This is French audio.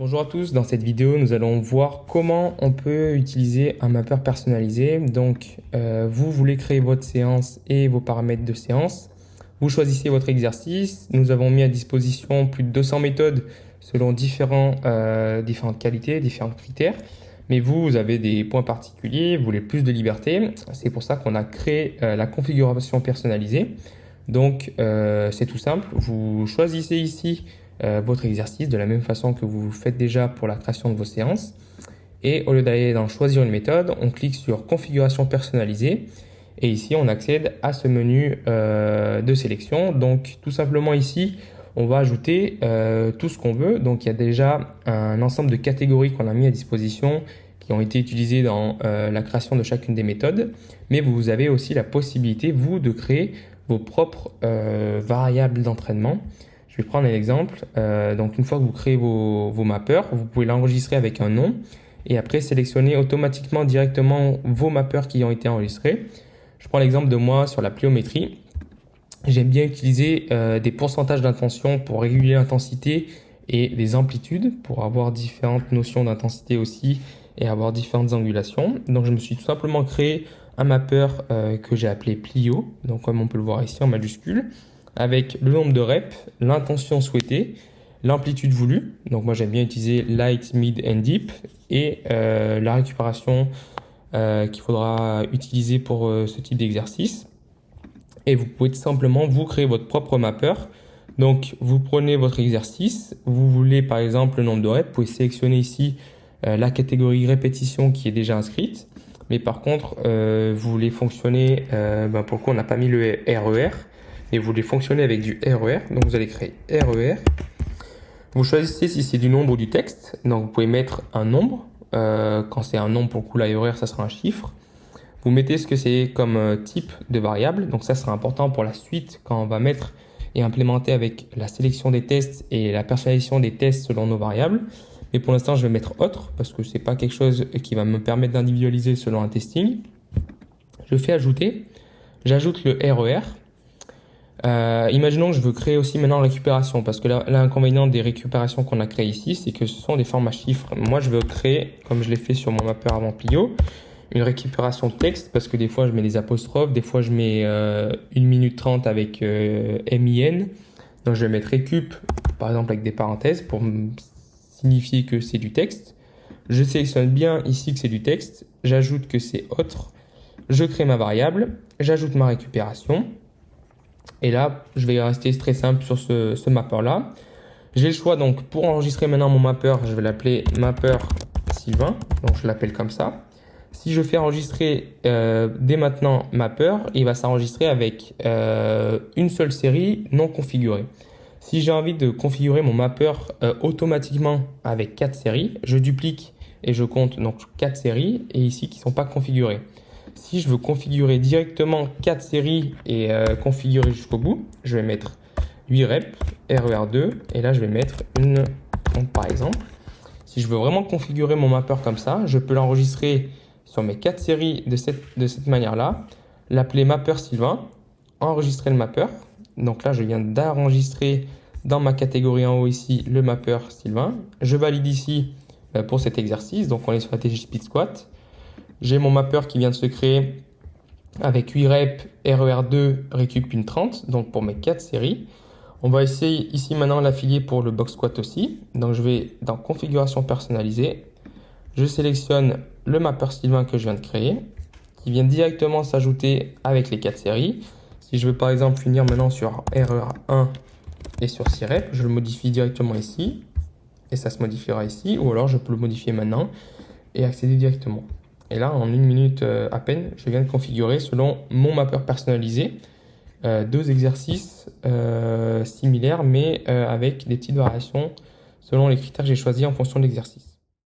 Bonjour à tous, dans cette vidéo nous allons voir comment on peut utiliser un mapper personnalisé. Donc vous voulez créer votre séance et vos paramètres de séance. Vous choisissez votre exercice. Nous avons mis à disposition plus de 200 méthodes selon différentes qualités, différents critères. Mais vous avez des points particuliers, vous voulez plus de liberté. C'est pour ça qu'on a créé la configuration personnalisée. Donc c'est tout simple, vous choisissez ici votre exercice de la même façon que vous faites déjà pour la création de vos séances. Et au lieu d'aller dans choisir une méthode, on clique sur configuration personnalisée. Et ici, on accède à ce menu de sélection. Donc tout simplement ici, on va ajouter tout ce qu'on veut. Donc il y a déjà un ensemble de catégories qu'on a mis à disposition qui ont été utilisées dans la création de chacune des méthodes. Mais vous avez aussi la possibilité, vous, de créer vos propres variables d'entraînement. Je vais prendre un exemple. Donc une fois que vous créez vos mappeurs, vous pouvez l'enregistrer avec un nom et après sélectionner automatiquement directement vos mappeurs qui ont été enregistrés. Je prends l'exemple de moi sur la pliométrie. J'aime bien utiliser des pourcentages d'intention pour réguler l'intensité et les amplitudes pour avoir différentes notions d'intensité aussi et avoir différentes angulations. Donc je me suis tout simplement créé un mapper que j'ai appelé Plio, donc comme on peut le voir ici en majuscule, avec le nombre de reps, l'intention souhaitée, l'amplitude voulue. Donc moi j'aime bien utiliser light, mid and deep et la récupération qu'il faudra utiliser pour ce type d'exercice. Et vous pouvez tout simplement vous créer votre propre mapper. Donc vous prenez votre exercice, vous voulez par exemple le nombre de reps, vous pouvez sélectionner ici la catégorie répétition qui est déjà inscrite. Mais par contre, vous voulez fonctionner, pour le coup on n'a pas mis le RER, et vous voulez fonctionner avec du RER. Donc vous allez créer RER. Vous choisissez si c'est du nombre ou du texte. Donc vous pouvez mettre un nombre. Quand c'est un nombre, pour le coup, la RER, ça sera un chiffre. Vous mettez ce que c'est comme type de variable. Donc ça sera important pour la suite quand on va mettre et implémenter avec la sélection des tests et la personnalisation des tests selon nos variables. Mais pour l'instant, je vais mettre autre parce que c'est pas quelque chose qui va me permettre d'individualiser selon un testing. Je fais ajouter. J'ajoute le RER. Imaginons que je veux créer aussi maintenant récupération parce que l'inconvénient des récupérations qu'on a créées ici, c'est que ce sont des formats chiffres. Moi, je veux créer, comme je l'ai fait sur mon mapper avant Plio, une récupération de texte parce que des fois, je mets des apostrophes, des fois, je mets 1 minute 30 avec MIN. Donc, je vais mettre récup, par exemple, avec des parenthèses pour signifier que c'est du texte. Je sélectionne bien ici que c'est du texte. J'ajoute que c'est autre. Je crée ma variable. J'ajoute ma récupération. Et là, je vais rester très simple sur ce mapper-là. J'ai le choix, donc, pour enregistrer maintenant mon mapper, je vais l'appeler mapper Sylvain. Donc, je l'appelle comme ça. Si je fais enregistrer dès maintenant mapper, il va s'enregistrer avec une seule série non configurée. Si j'ai envie de configurer mon mapper automatiquement avec 4 séries, je duplique et je compte donc 4 séries et ici qui ne sont pas configurées. Si je veux configurer directement 4 séries et configurer jusqu'au bout, je vais mettre 8 reps, RER2, et là je vais mettre une. Donc par exemple, si je veux vraiment configurer mon mapper comme ça, je peux l'enregistrer sur mes 4 séries de cette manière-là, l'appeler mapper Sylvain, enregistrer le mapper. Donc là, je viens d'enregistrer dans ma catégorie en haut ici le mapper Sylvain. Je valide ici pour cet exercice, donc on est sur la TG Speed Squat. J'ai mon mapper qui vient de se créer avec 8 reps, RER2, récup une 30, donc pour mes 4 séries. On va essayer ici maintenant l'affilier pour le box squat aussi. Donc je vais dans configuration personnalisée. Je sélectionne le mapper Sylvain que je viens de créer, qui vient directement s'ajouter avec les 4 séries. Si je veux par exemple finir maintenant sur RER1 et sur 6 reps, je le modifie directement ici. Et ça se modifiera ici, ou alors je peux le modifier maintenant et accéder directement. Et là, en 1 minute à peine, je viens de configurer selon mon mapper personnalisé 2 exercices similaires, mais avec des petites variations selon les critères que j'ai choisis en fonction de l'exercice.